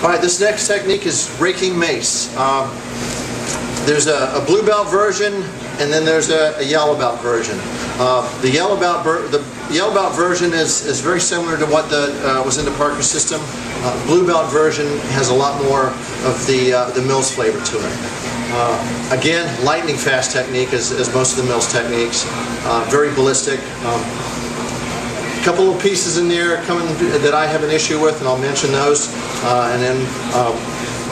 Alright, this next technique is Raking Mace. There's a blue belt version, and then there's a yellow belt version. The yellow belt version is very similar to what was in the Parker system. Blue belt version has a lot more of the Mills flavor to it. Again, lightning fast technique as most of the Mills techniques. Very ballistic. A couple of pieces in there coming that I have an issue with, and I'll mention those. And then,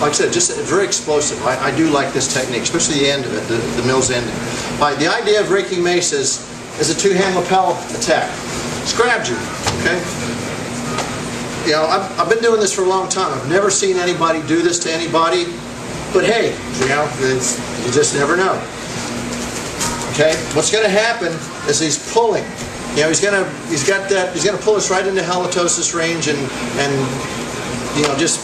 like I said, just very explosive. I do like this technique, especially the end of it, the Mills ending. The idea of Raking Mace is a two-hand lapel attack. It's grabbed you, okay? You know, I've been doing this for a long time. I've never seen anybody do this to anybody, but hey, you know, you just never know. Okay, what's going to happen is he's pulling. You know, he's gonna pull us right into halitosis range and you know, just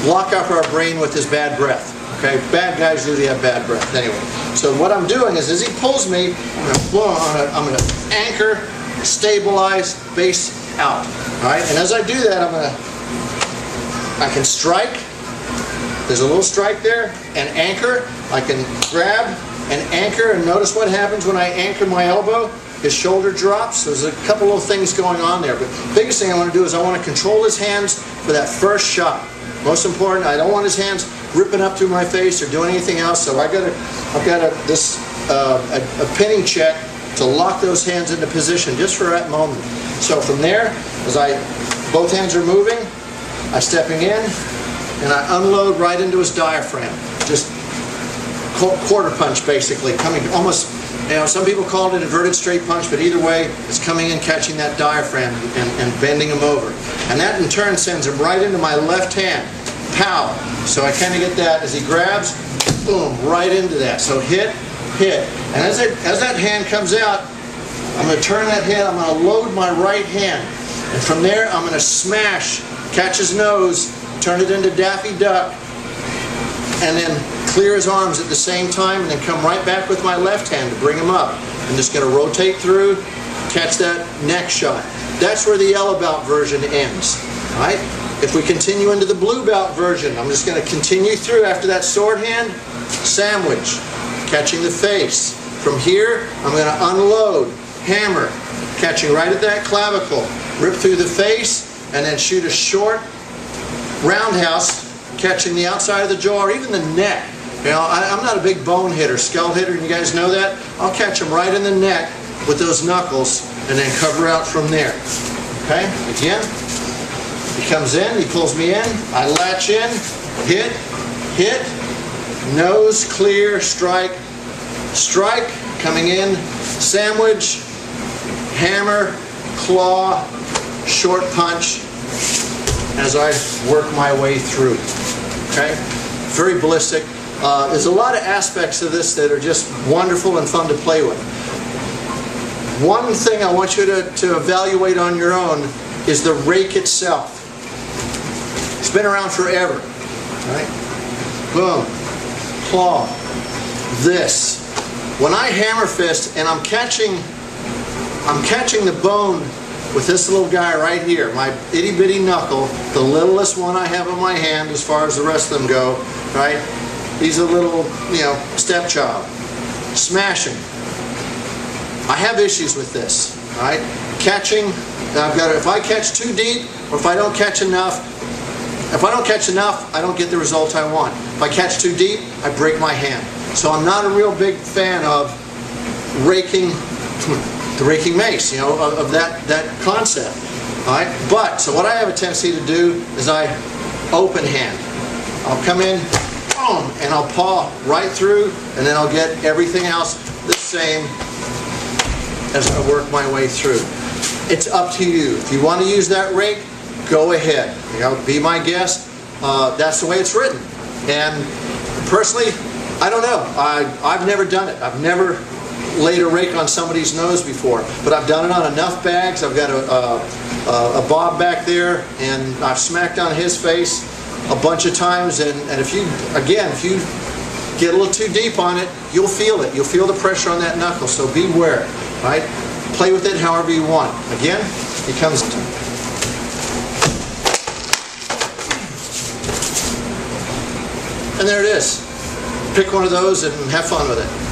lock up our brain with his bad breath. Okay, bad guys usually have bad breath. Anyway, so what I'm doing is, as he pulls me, I'm gonna anchor, stabilize, base out. All right, and as I do that, I can strike. There's a little strike there, and anchor. I can grab and anchor, and notice what happens when I anchor my elbow. His shoulder drops. There's a couple of things going on there, but the biggest thing I want to do is I want to control his hands for that first shot. Most important, I don't want his hands ripping up through my face or doing anything else. So I've got a pinning check to lock those hands into position just for that moment. So from there, as both hands are moving, I'm stepping in and I unload right into his diaphragm. Just quarter punch, basically, coming almost. You know, some people call it an inverted straight punch, but either way, it's coming in, catching that diaphragm and bending him over. And that in turn sends him right into my left hand. Pow! So I kind of get that as he grabs, boom, right into that. So hit, hit. And as that hand comes out, I'm going to turn that head, I'm going to load my right hand. And from there, I'm going to smash, catch his nose, turn it into Daffy Duck, and then clear his arms at the same time, and then come right back with my left hand to bring him up. I'm just going to rotate through, catch that neck shot. That's where the yellow belt version ends. All right? If we continue into the blue belt version, I'm just going to continue through after that sword hand, sandwich, catching the face. From here, I'm going to unload, hammer, catching right at that clavicle, rip through the face, and then shoot a short roundhouse, catching the outside of the jaw or even the neck. You know, I'm not a big bone hitter, skull hitter, and you guys know that. I'll catch him right in the neck with those knuckles and then cover out from there. Okay, again, he comes in, he pulls me in, I latch in, hit, hit, nose, clear, strike, strike, coming in, sandwich, hammer, claw, short punch, as I work my way through. Okay, very ballistic. There's a lot of aspects of this that are just wonderful and fun to play with. One thing I want you to evaluate on your own is the rake itself. It's been around forever. Right? Boom, claw, this. When I hammer fist and I'm catching the bone with this little guy right here, my itty bitty knuckle, the littlest one I have in my hand as far as the rest of them go, right? He's a little, you know, stepchild. Smashing. I have issues with this, all right? Catching, if I catch too deep, or if I don't catch enough, I don't get the result I want. If I catch too deep, I break my hand. So I'm not a real big fan of raking, the Raking Mace, you know, of that concept. All right, but so what I have a tendency to do is I open hand. I'll come in, boom, and I'll paw right through, and then I'll get everything else the same as I work my way through. It's up to you. If you want to use that rake, go ahead. You know, be my guest. That's the way it's written. And personally, I don't know. I've never done it. I've never laid a rake on somebody's nose before, but I've done it on enough bags. I've got a Bob back there, and I've smacked on his face a bunch of times, and if you get a little too deep on it, you'll feel it. You'll feel the pressure on that knuckle, so beware, right? Play with it however you want. Again, he comes And there it is. Pick one of those and have fun with it.